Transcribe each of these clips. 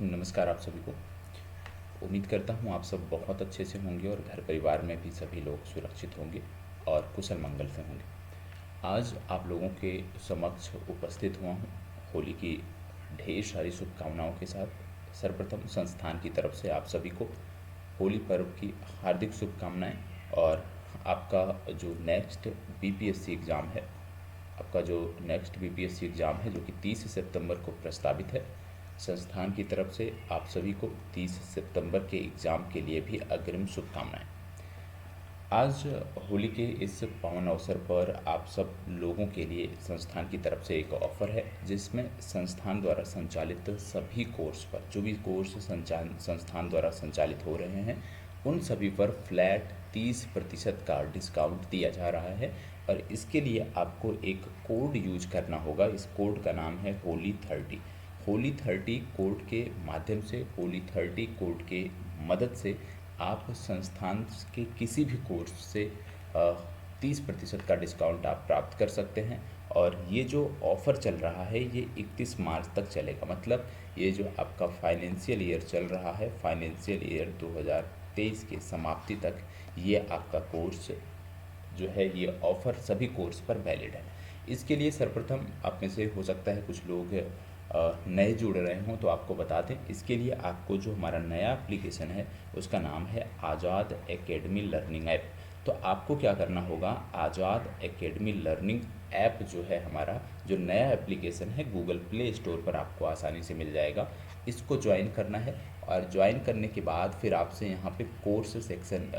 नमस्कार आप सभी को। उम्मीद करता हूँ आप सब बहुत अच्छे से होंगे और घर परिवार में भी सभी लोग सुरक्षित होंगे और कुशल मंगल से होंगे। आज आप लोगों के समक्ष उपस्थित हुआ हूँ होली की ढेर सारी शुभकामनाओं के साथ। सर्वप्रथम संस्थान की तरफ से आप सभी को होली पर्व की हार्दिक शुभकामनाएं। और आपका जो नेक्स्ट बीपीएससी एग्ज़ाम है, आपका जो नेक्स्ट बीपीएससी एग्ज़ाम है जो कि 30 सितंबर को प्रस्तावित है, संस्थान की तरफ से आप सभी को 30 सितंबर के एग्ज़ाम के लिए भी अग्रिम शुभकामनाएं। आज होली के इस पावन अवसर पर आप सब लोगों के लिए संस्थान की तरफ से एक ऑफ़र है, जिसमें संस्थान द्वारा संचालित सभी कोर्स पर, जो भी कोर्स संस्थान द्वारा संचालित हो रहे हैं, उन सभी पर फ्लैट 30% का डिस्काउंट दिया जा रहा है। और इसके लिए आपको एक कोड यूज करना होगा। इस कोड का नाम है होली 30। होली 30 कोड के माध्यम से, होली 30 कोड के मदद से आप संस्थान के किसी भी कोर्स से 30% का डिस्काउंट आप प्राप्त कर सकते हैं। और ये जो ऑफ़र चल रहा है ये 31 मार्च तक चलेगा। मतलब ये जो आपका फाइनेंशियल ईयर चल रहा है, फाइनेंशियल ईयर 2023 के समाप्ति तक ये आपका कोर्स जो है, ये ऑफ़र सभी कोर्स पर वैलिड है। इसके लिए सर्वप्रथम आप में से हो सकता है कुछ लोग नए जुड़ रहे हों, तो आपको बता दें, इसके लिए आपको जो हमारा नया एप्लीकेशन है उसका नाम है आज़ाद एकेडमी लर्निंग ऐप। तो आपको क्या करना होगा, आज़ाद एकेडमी लर्निंग ऐप जो है हमारा, जो नया एप्लीकेशन है, गूगल प्ले स्टोर पर आपको आसानी से मिल जाएगा। इसको ज्वाइन करना है और ज्वाइन करने के बाद फिर आपसे यहाँ पे कोर्स सेक्शन,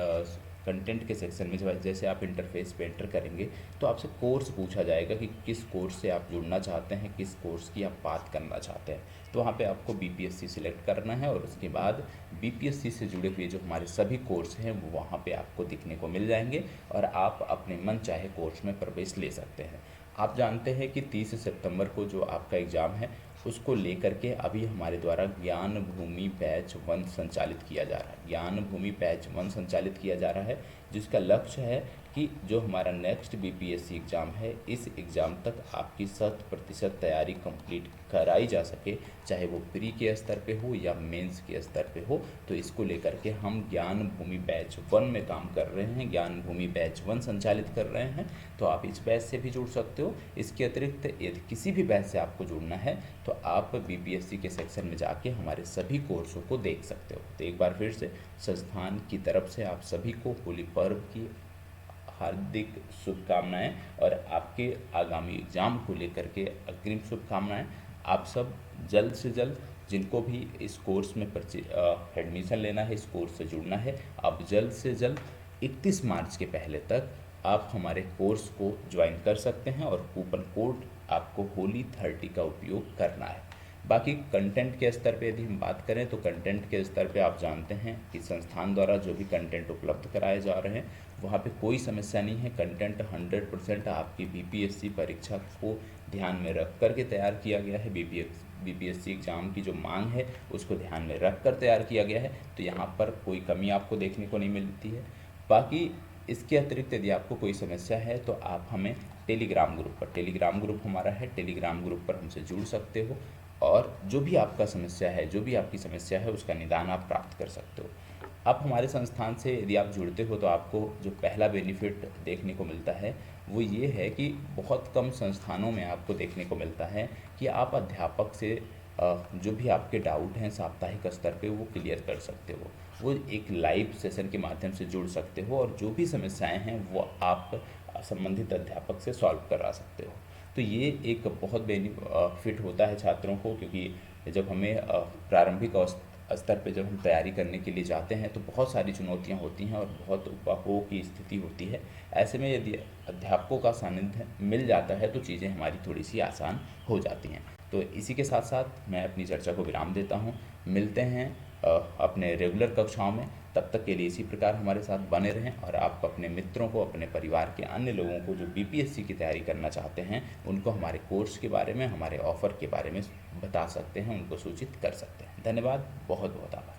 कंटेंट के सेक्शन में जैसे आप इंटरफेस पे एंटर करेंगे तो आपसे कोर्स पूछा जाएगा कि किस कोर्स से आप जुड़ना चाहते हैं, किस कोर्स की आप बात करना चाहते हैं। तो वहाँ पे आपको बीपीएससी सिलेक्ट करना है और उसके बाद बीपीएससी से जुड़े हुए जो हमारे सभी कोर्स हैं वो वहाँ पे आपको दिखने को मिल जाएंगे और आप अपने मन चाहे कोर्स में प्रवेश ले सकते हैं। आप जानते हैं कि 30 सितंबर को जो आपका एग्ज़ाम है उसको लेकर के अभी हमारे द्वारा ज्ञान भूमि बैच 1 संचालित किया जा रहा है। ज्ञान भूमि बैच 1 संचालित किया जा रहा है, जिसका लक्ष्य है कि जो हमारा नेक्स्ट बीपीएससी एग्ज़ाम है, इस एग्ज़ाम तक आपकी 100% तैयारी कंप्लीट कराई जा सके, चाहे वो प्री के स्तर पे हो या मेंस के स्तर पे हो। तो इसको लेकर के हम ज्ञान भूमि बैच 1 में काम कर रहे हैं, ज्ञान भूमि बैच 1 संचालित कर रहे हैं। तो आप इस बैच से भी जुड़ सकते हो। इसके अतिरिक्त यदि किसी भी बैच से आपको जुड़ना है तो आप बीपीएससी के सेक्शन में जाके हमारे सभी कोर्सों को देख सकते हो। तो एक बार फिर से संस्थान की तरफ से आप सभी को होली पर्व की हार्दिक शुभकामनाएं और आपके आगामी एग्ज़ाम को लेकर के अग्रिम शुभकामनाएं। आप सब जल्द से जल्द, जिनको भी इस कोर्स में एडमिशन लेना है, इस कोर्स से जुड़ना है, आप जल्द से जल्द 31 मार्च के पहले तक आप हमारे कोर्स को ज्वाइन कर सकते हैं और कूपन कोड आपको होली 30 का उपयोग करना है। बाकी कंटेंट के स्तर पे यदि हम बात करें तो कंटेंट के स्तर पे आप जानते हैं कि संस्थान द्वारा जो भी कंटेंट उपलब्ध कराए जा रहे हैं वहाँ पे कोई समस्या नहीं है। कंटेंट 100% आपकी बीपीएससी परीक्षा को ध्यान में रख कर के तैयार किया गया है। बीपीएससी एग्ज़ाम की जो मांग है उसको ध्यान में रख कर तैयार किया गया है। तो यहाँ पर कोई कमी आपको देखने को नहीं मिलती है। बाकी इसके अतिरिक्त यदि आपको कोई समस्या है तो आप हमें टेलीग्राम ग्रुप हमारा है, टेलीग्राम ग्रुप पर हमसे जुड़ सकते हो और जो भी आपका समस्या है, जो भी आपकी समस्या है उसका निदान आप प्राप्त कर सकते हो। आप हमारे संस्थान से यदि आप जुड़ते हो तो आपको जो पहला बेनिफिट देखने को मिलता है वो ये है कि बहुत कम संस्थानों में आपको देखने को मिलता है कि आप अध्यापक से जो भी आपके डाउट हैं साप्ताहिक स्तर पे वो क्लियर कर सकते हो। वो एक लाइव सेशन के माध्यम से जुड़ सकते हो और जो भी समस्याएं हैं वो आप संबंधित अध्यापक से सॉल्व करा सकते हो। तो ये एक बहुत बेनिफिट होता है छात्रों को, क्योंकि जब हमें प्रारंभिक स्तर पे जब हम तैयारी करने के लिए जाते हैं तो बहुत सारी चुनौतियां होती हैं और बहुत उपाहों की स्थिति होती है। ऐसे में यदि अध्यापकों का सानिध्य मिल जाता है तो चीज़ें हमारी थोड़ी सी आसान हो जाती हैं। तो इसी के साथ साथ मैं अपनी चर्चा को विराम देता हूँ। मिलते हैं अपने रेगुलर कक्षाओं में। तब तक के लिए इसी प्रकार हमारे साथ बने रहें और आप अपने मित्रों को, अपने परिवार के अन्य लोगों को जो बीपीएससी की तैयारी करना चाहते हैं उनको हमारे कोर्स के बारे में, हमारे ऑफ़र के बारे में बता सकते हैं, उनको सूचित कर सकते हैं। धन्यवाद, बहुत बहुत आभार।